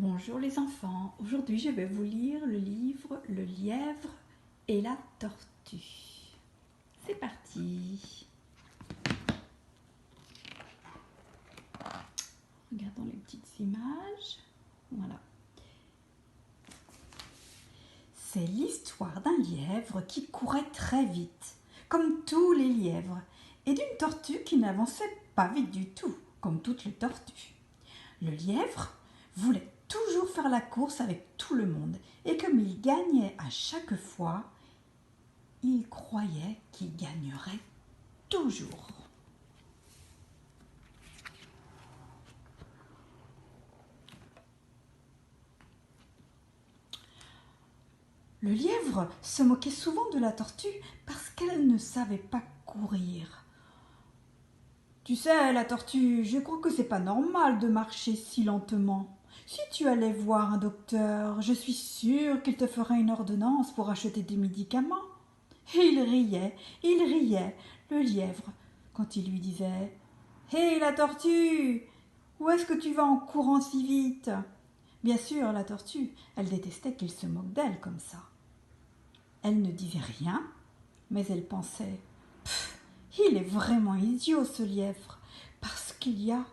Bonjour les enfants, aujourd'hui je vais vous lire le livre Le lièvre et la tortue. C'est parti. Regardons les petites images. Voilà. C'est l'histoire d'un lièvre qui courait très vite, comme tous les lièvres, et d'une tortue qui n'avançait pas vite du tout, comme toutes les tortues. Le lièvre voulait toujours faire la course avec tout le monde, et comme il gagnait à chaque fois, il croyait qu'il gagnerait toujours. Le lièvre se moquait souvent de la tortue parce qu'elle ne savait pas courir. Tu sais, la tortue, je crois que c'est pas normal de marcher si lentement. Si tu allais voir un docteur, je suis sûre qu'il te ferait une ordonnance pour acheter des médicaments. Et il riait, le lièvre, quand il lui disait « Hé, la tortue, où est-ce que tu vas en courant si vite ?» Bien sûr, la tortue, elle détestait qu'il se moque d'elle comme ça. Elle ne disait rien, mais elle pensait « Il est vraiment idiot ce lièvre, parce qu'il n'y a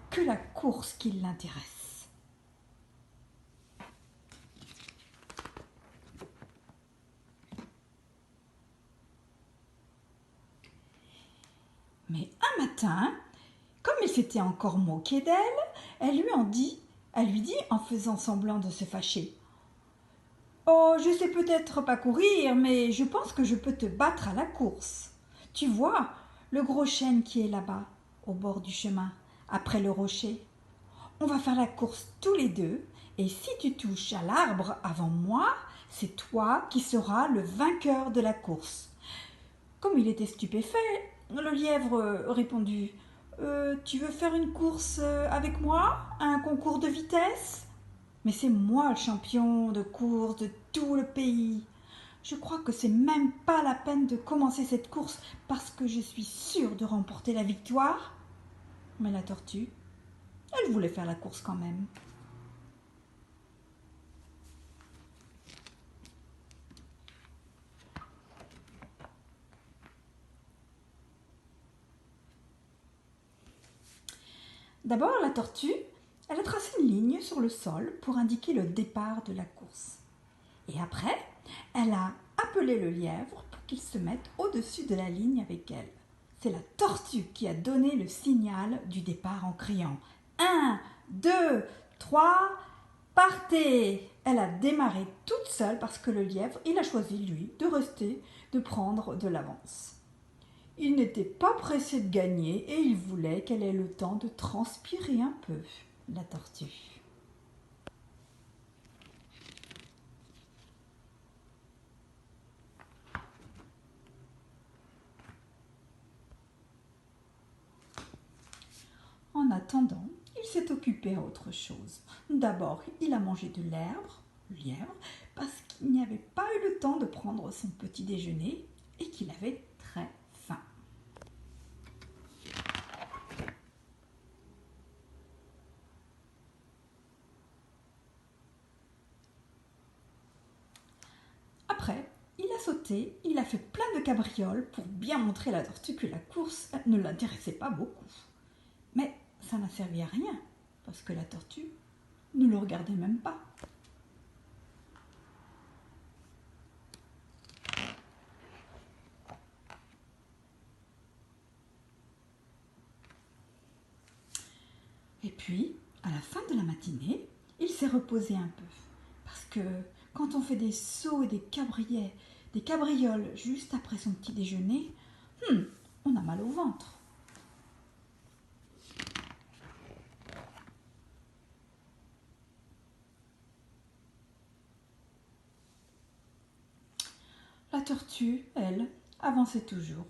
que la course qui l'intéresse. » Mais un matin, comme il s'était encore moqué d'elle, elle lui dit en faisant semblant de se fâcher. « Oh, je sais peut-être pas courir, mais je pense que je peux te battre à la course. Tu vois, le gros chêne qui est là-bas, au bord du chemin, après le rocher. On va faire la course tous les deux, et si tu touches à l'arbre avant moi, c'est toi qui seras le vainqueur de la course. » Comme il était stupéfait, le lièvre répondit « Tu veux faire une course avec moi, un concours de vitesse ? Mais c'est moi le champion de course de tout le pays. Je crois que c'est même pas la peine de commencer cette course parce que je suis sûre de remporter la victoire. » Mais la tortue, elle voulait faire la course quand même. D'abord, la tortue, elle a tracé une ligne sur le sol pour indiquer le départ de la course. Et après, elle a appelé le lièvre pour qu'il se mette au-dessus de la ligne avec elle. C'est la tortue qui a donné le signal du départ en criant « 1, 2, 3, partez !» Elle a démarré toute seule parce que le lièvre, il a choisi, lui, de rester, de prendre de l'avance. Il n'était pas pressé de gagner et il voulait qu'elle ait le temps de transpirer un peu, la tortue. En attendant, il s'est occupé à autre chose. D'abord, il a mangé de l'herbe, le lièvre, parce qu'il n'y avait pas eu le temps de prendre son petit déjeuner et qu'il avait très faim. Après, il a sauté, il a fait plein de cabrioles pour bien montrer à la tortue que la course ne l'intéressait pas beaucoup. Mais ça n'a servi à rien, parce que la tortue ne le regardait même pas. Et puis, à la fin de la matinée, il s'est reposé un peu. Parce que quand on fait des sauts et des cabrioles juste après son petit déjeuner, on a mal au ventre. La tortue, elle, avançait toujours.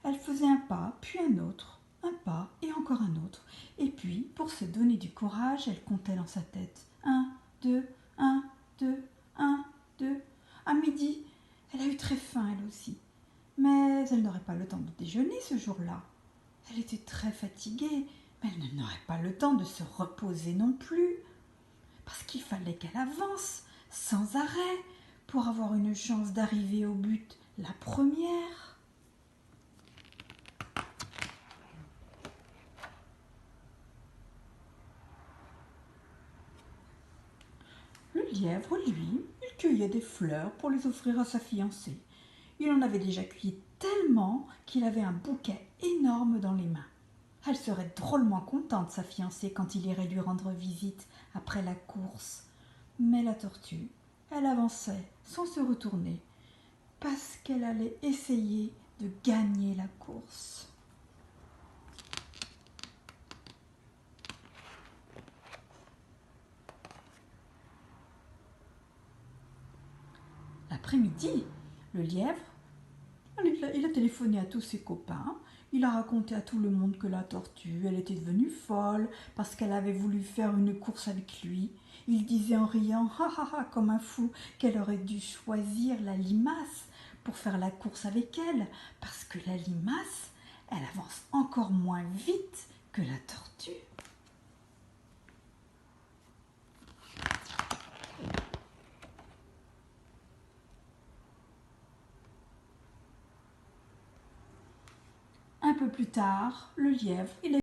Elle faisait un pas, puis un autre, un pas et encore un autre. Et puis, pour se donner du courage, elle comptait dans sa tête. 1, 2, 1, 2, 1, 2. À midi, elle a eu très faim, elle aussi. Mais elle n'aurait pas le temps de déjeuner ce jour-là. Elle était très fatiguée, Mais elle n'aurait pas le temps de se reposer non plus, parce qu'il fallait qu'elle avance sans arrêt pour avoir une chance d'arriver au but la première. Le lièvre, lui, il cueillait des fleurs pour les offrir à sa fiancée. Il en avait déjà cueilli tellement qu'il avait un bouquet énorme dans les mains. Elle serait drôlement contente, sa fiancée, quand il irait lui rendre visite après la course. Mais la tortue, elle avançait sans se retourner, parce qu'elle allait essayer de gagner la course. L'après-midi, le lièvre, il a téléphoné à tous ses copains. Il a raconté à tout le monde que la tortue, elle était devenue folle parce qu'elle avait voulu faire une course avec lui. Il disait en riant, ha ha ha, comme un fou, qu'elle aurait dû choisir la limace pour faire la course avec elle, parce que la limace, elle avance encore moins vite que la tortue. Un peu plus tard, le lièvre, il